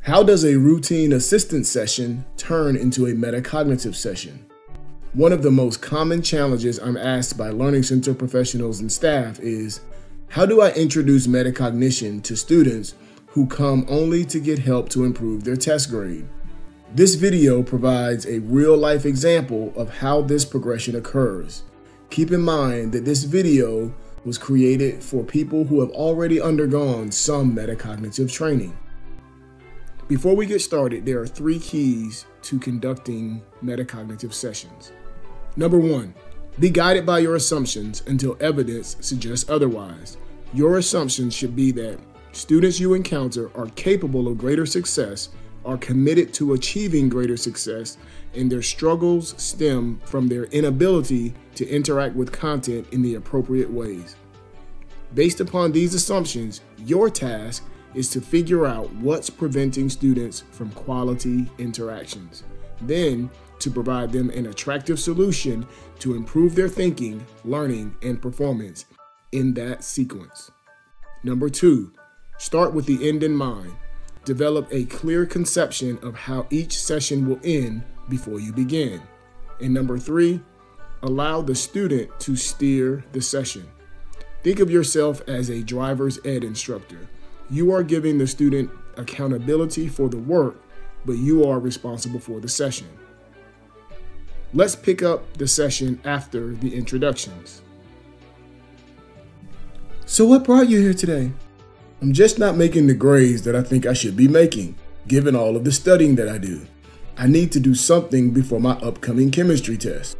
How does a routine assistance session turn into a metacognitive session? One of the most common challenges I'm asked by Learning Center professionals and staff is, how do I introduce metacognition to students who come only to get help to improve their test grade? This video provides a real-life example of how this progression occurs. Keep in mind that this video was created for people who have already undergone some metacognitive training. Before we get started, there are 3 keys to conducting metacognitive sessions. Number 1, be guided by your assumptions until evidence suggests otherwise. Your assumptions should be that students you encounter are capable of greater success, are committed to achieving greater success, and their struggles stem from their inability to interact with content in the appropriate ways. Based upon these assumptions, your task is to figure out what's preventing students from quality interactions. Then, to provide them an attractive solution to improve their thinking, learning, and performance in that sequence. Number 2, start with the end in mind. Develop a clear conception of how each session will end before you begin. And number 3, allow the student to steer the session. Think of yourself as a driver's ed instructor. You are giving the student accountability for the work, but you are responsible for the session. Let's pick up the session after the introductions. So what brought you here today? I'm just not making the grades that I think I should be making, given all of the studying that I do. I need to do something before my upcoming chemistry test.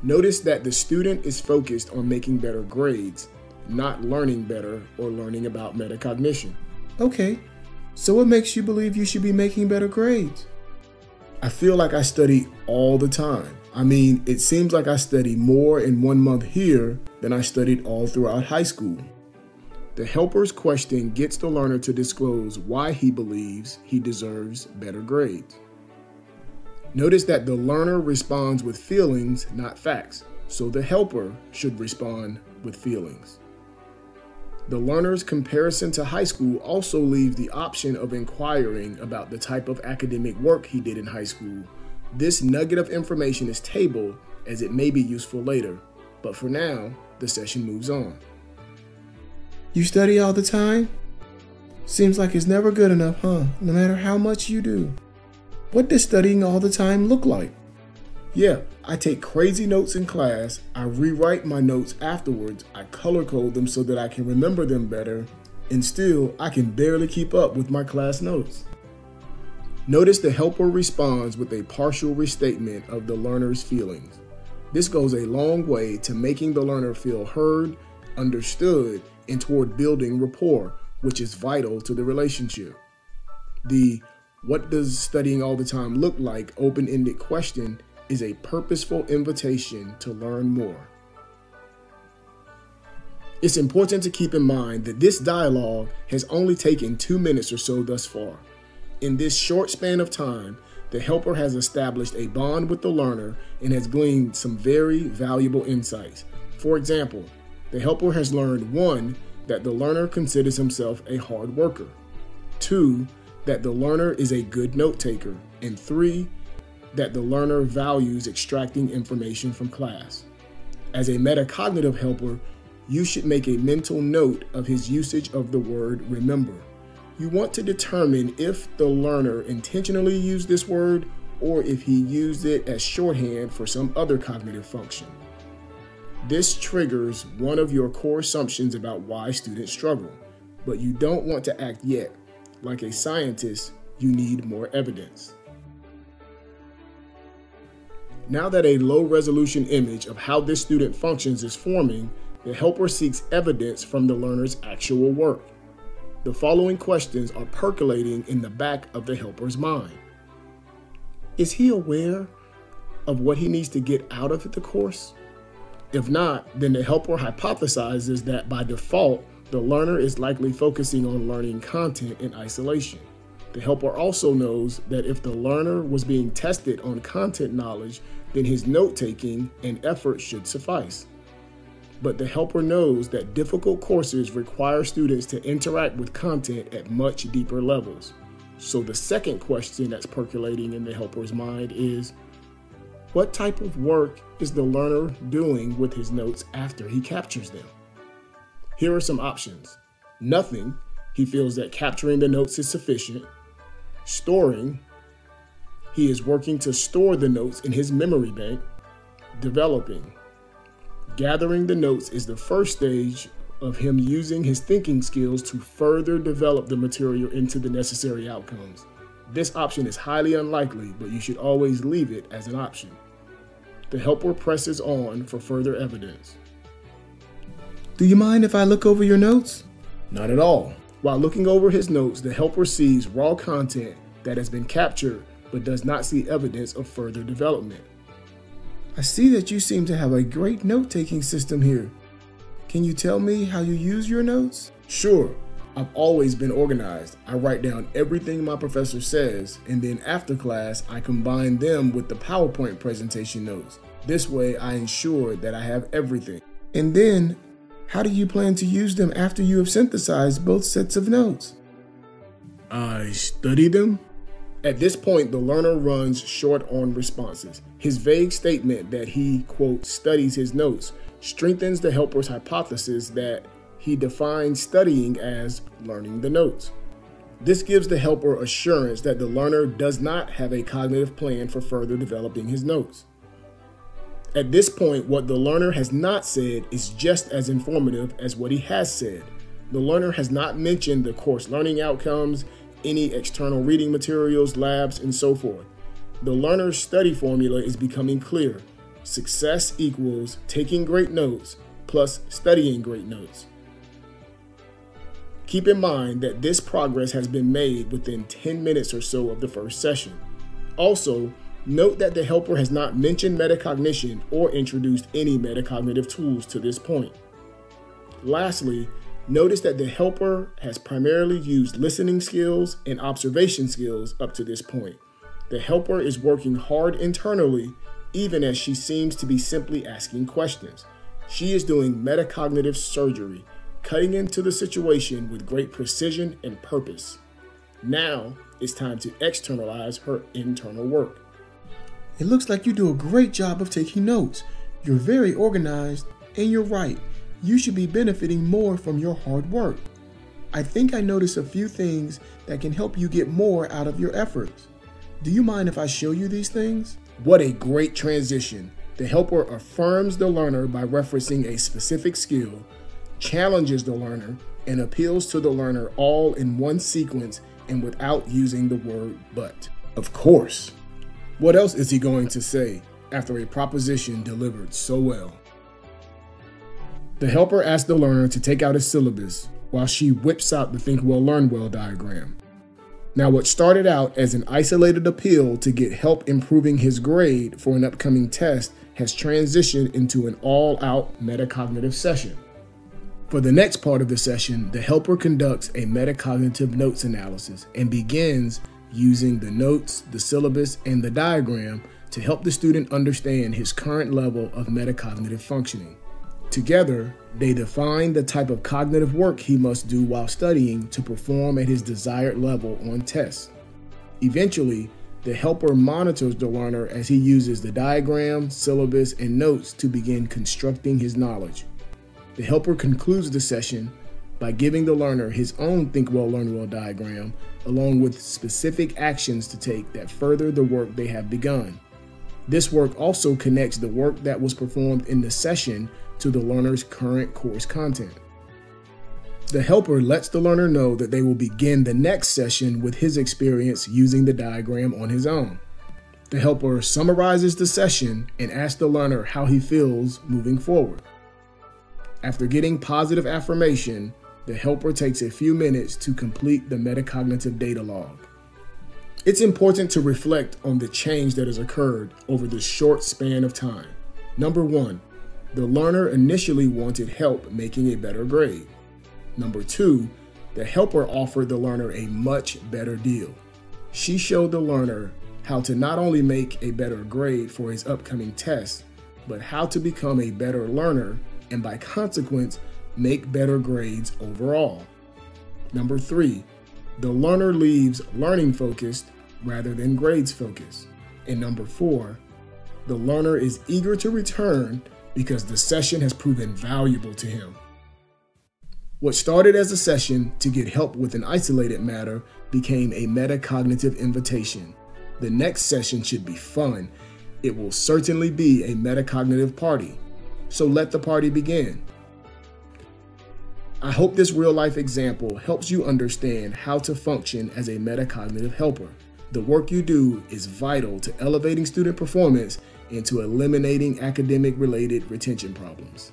Notice that the student is focused on making better grades, not learning better or learning about metacognition. Okay, so what makes you believe you should be making better grades? I feel like I study all the time. I mean, it seems like I study more in 1 month here than I studied all throughout high school. The helper's question gets the learner to disclose why he believes he deserves better grades. Notice that the learner responds with feelings, not facts, so the helper should respond with feelings. The learner's comparison to high school also leaves the option of inquiring about the type of academic work he did in high school. This nugget of information is tabled as it may be useful later, but for now, the session moves on. You study all the time? Seems like it's never good enough, huh? No matter how much you do. What does studying all the time look like? Yeah, I take crazy notes in class, I rewrite my notes afterwards, I color code them so that I can remember them better, and still I can barely keep up with my class notes. Notice the helper responds with a partial restatement of the learner's feelings. This goes a long way to making the learner feel heard, understood, and toward building rapport, which is vital to the relationship. The "what does studying all the time look like" open-ended question is a purposeful invitation to learn more. It's important to keep in mind that this dialogue has only taken 2 minutes or so thus far. In this short span of time, the helper has established a bond with the learner and has gleaned some very valuable insights. For example, the helper has learned 1, that the learner considers himself a hard worker, 2, that the learner is a good note taker, and 3, that the learner values extracting information from class. As a metacognitive helper, you should make a mental note of his usage of the word remember. You want to determine if the learner intentionally used this word or if he used it as shorthand for some other cognitive function. This triggers one of your core assumptions about why students struggle, but you don't want to act yet. Like a scientist, you need more evidence. Now that a low-resolution image of how this student functions is forming, the helper seeks evidence from the learner's actual work. The following questions are percolating in the back of the helper's mind. Is he aware of what he needs to get out of the course? If not, then the helper hypothesizes that by default, the learner is likely focusing on learning content in isolation. The helper also knows that if the learner was being tested on content knowledge, then his note-taking and effort should suffice. But the helper knows that difficult courses require students to interact with content at much deeper levels. So the second question that's percolating in the helper's mind is, what type of work is the learner doing with his notes after he captures them? Here are some options. Nothing. He feels that capturing the notes is sufficient. Storing. He is working to store the notes in his memory bank. Developing. Gathering the notes is the first stage of him using his thinking skills to further develop the material into the necessary outcomes. This option is highly unlikely, but you should always leave it as an option. The helper presses on for further evidence. Do you mind if I look over your notes? Not at all. While looking over his notes, the helper sees raw content that has been captured, but does not see evidence of further development. I see that you seem to have a great note-taking system here. Can you tell me how you use your notes? Sure. I've always been organized. I write down everything my professor says, and then after class, I combine them with the PowerPoint presentation notes. This way, I ensure that I have everything. And then, how do you plan to use them after you have synthesized both sets of notes? I study them. At this point, the learner runs short on responses. His vague statement that he, quote, studies his notes strengthens the helper's hypothesis that he defines studying as learning the notes. This gives the helper assurance that the learner does not have a cognitive plan for further developing his notes. At this point, what the learner has not said is just as informative as what he has said. The learner has not mentioned the course learning outcomes, any external reading materials, labs, and so forth. The learner's study formula is becoming clear. Success equals taking great notes plus studying great notes. Keep in mind that this progress has been made within 10 minutes or so of the first session. Also, note that the helper has not mentioned metacognition or introduced any metacognitive tools to this point. Lastly, notice that the helper has primarily used listening skills and observation skills up to this point. The helper is working hard internally, even as she seems to be simply asking questions. She is doing metacognitive surgery, cutting into the situation with great precision and purpose. Now it's time to externalize her internal work. It looks like you do a great job of taking notes. You're very organized, and you're right. You should be benefiting more from your hard work. I think I noticed a few things that can help you get more out of your efforts. Do you mind if I show you these things? What a great transition. The helper affirms the learner by referencing a specific skill, challenges the learner, and appeals to the learner all in one sequence and without using the word but. Of course. What else is he going to say after a proposition delivered so well? The helper asks the learner to take out a syllabus while she whips out the Think Well, Learn Well diagram. Now, what started out as an isolated appeal to get help improving his grade for an upcoming test has transitioned into an all-out metacognitive session. For the next part of the session, the helper conducts a metacognitive notes analysis and begins using the notes, the syllabus, and the diagram to help the student understand his current level of metacognitive functioning. Together, they define the type of cognitive work he must do while studying to perform at his desired level on tests. Eventually, the helper monitors the learner as he uses the diagram, syllabus, and notes to begin constructing his knowledge. The helper concludes the session by giving the learner his own Think Well, Learn Well diagram, along with specific actions to take that further the work they have begun. This work also connects the work that was performed in the session to the learner's current course content. The helper lets the learner know that they will begin the next session with his experience using the diagram on his own. The helper summarizes the session and asks the learner how he feels moving forward. After getting positive affirmation, the helper takes a few minutes to complete the metacognitive data log. It's important to reflect on the change that has occurred over this short span of time. Number 1, the learner initially wanted help making a better grade. Number 2, the helper offered the learner a much better deal. She showed the learner how to not only make a better grade for his upcoming test, but how to become a better learner and by consequence, make better grades overall. Number 3, The learner leaves learning focused rather than grades focused. And number 4, the learner is eager to return because the session has proven valuable to him. What started as a session to get help with an isolated matter became a metacognitive invitation. The next session should be fun. It will certainly be a metacognitive party. So let the party begin. I hope this real-life example helps you understand how to function as a metacognitive helper. The work you do is vital to elevating student performance and to eliminating academic-related retention problems.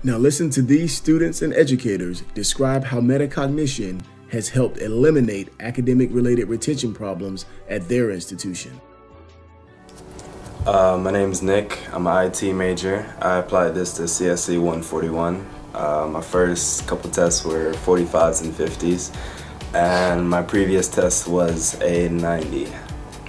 Now listen to these students and educators describe how metacognition has helped eliminate academic-related retention problems at their institution. My name is Nick. I'm an IT major. I applied this to CSE 141. My first couple tests were 45s and 50s, and my previous test was a 90.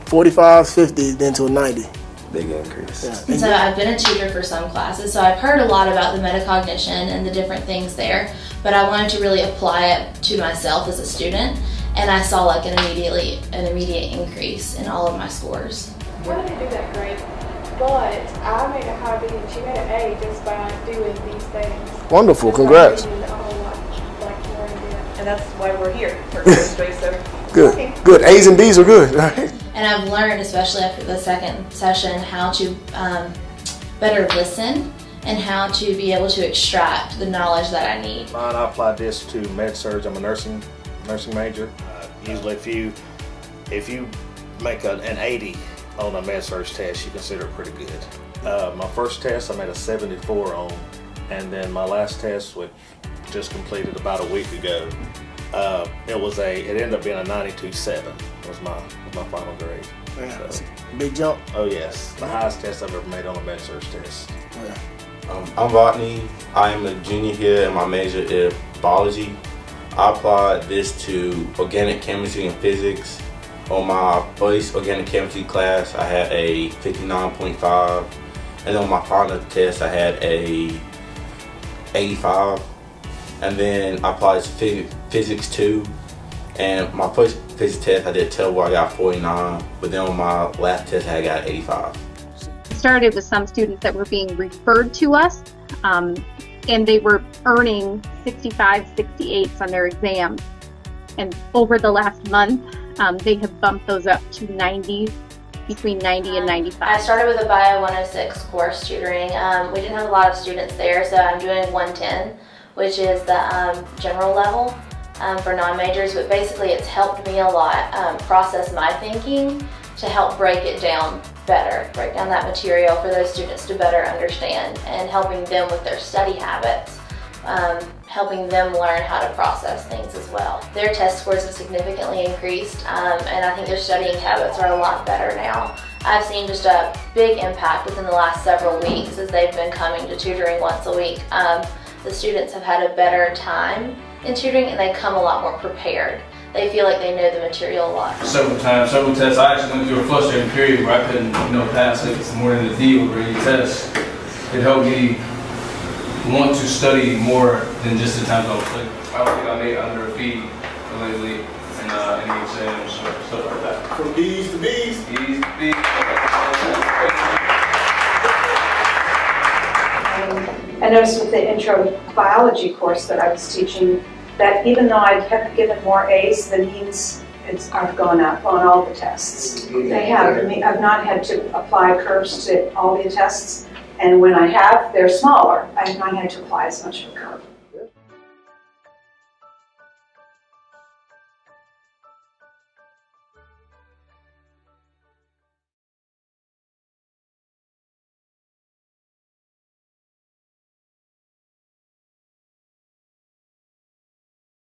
45s, 50s, then to a 90. Big increase. Yeah. So I've been a tutor for some classes, so I've heard a lot about the metacognition and the different things there, but I wanted to really apply it to myself as a student, and I saw like an immediate increase in all of my scores. I didn't do that great, but I made a high B and she made an A just by doing these things. Wonderful, congrats. And that's why we're here. Good, good. A's and B's are good. And I've learned, especially after the second session, how to better listen and how to be able to extract the knowledge that I need. I applied this to med-surg. I'm a nursing major. Usually if you make an 80 on a med-surg test, you consider it pretty good. My first test I made a 74 on, and then my last test, which just completed about a week ago, it ended up being a 92.7 was my final grade. Yeah, so, big jump. Oh yes, the highest test I've ever made on a med-surg test. Yeah. I'm Botany. I'm a junior here and my major is biology. I applied this to organic chemistry and physics. On my first organic chemistry class, I had a 59.5, and on my final test, I had a 85. And then I applied to physics 2, and my first physics test I did terrible. I got 49, but then on my last test I got 85. It started with some students that were being referred to us, and they were earning 65, 68s on their exams. And over the last month, they have bumped those up to 90s, between 90 and 95. I started with a Bio 106 course tutoring. We didn't have a lot of students there, so I'm doing 110, which is the general level for non-majors, but basically it's helped me a lot process my thinking to help break it down better, break down that material for those students to better understand, and helping them with their study habits, helping them learn how to process things as well. Their test scores have significantly increased, and I think their studying habits are a lot better now. I've seen just a big impact within the last several weeks as they've been coming to tutoring once a week. The students have had a better time in tutoring, and they come a lot more prepared. They feel like they know the material a lot. Several tests. I actually went through a frustrating period where I couldn't, pass like some more in the field or any tests. It helped me want to study more than just the times I was studying. I don't think I made under a B lately in the exams or stuff like that. From B's to B's. B's to B's. I noticed with the intro biology course that I was teaching that even though I have given more A's, the means I've gone up on all the tests. They have. I've not had to apply curves to all the tests, and when I have, they're smaller. I've not had to apply as much of a curve.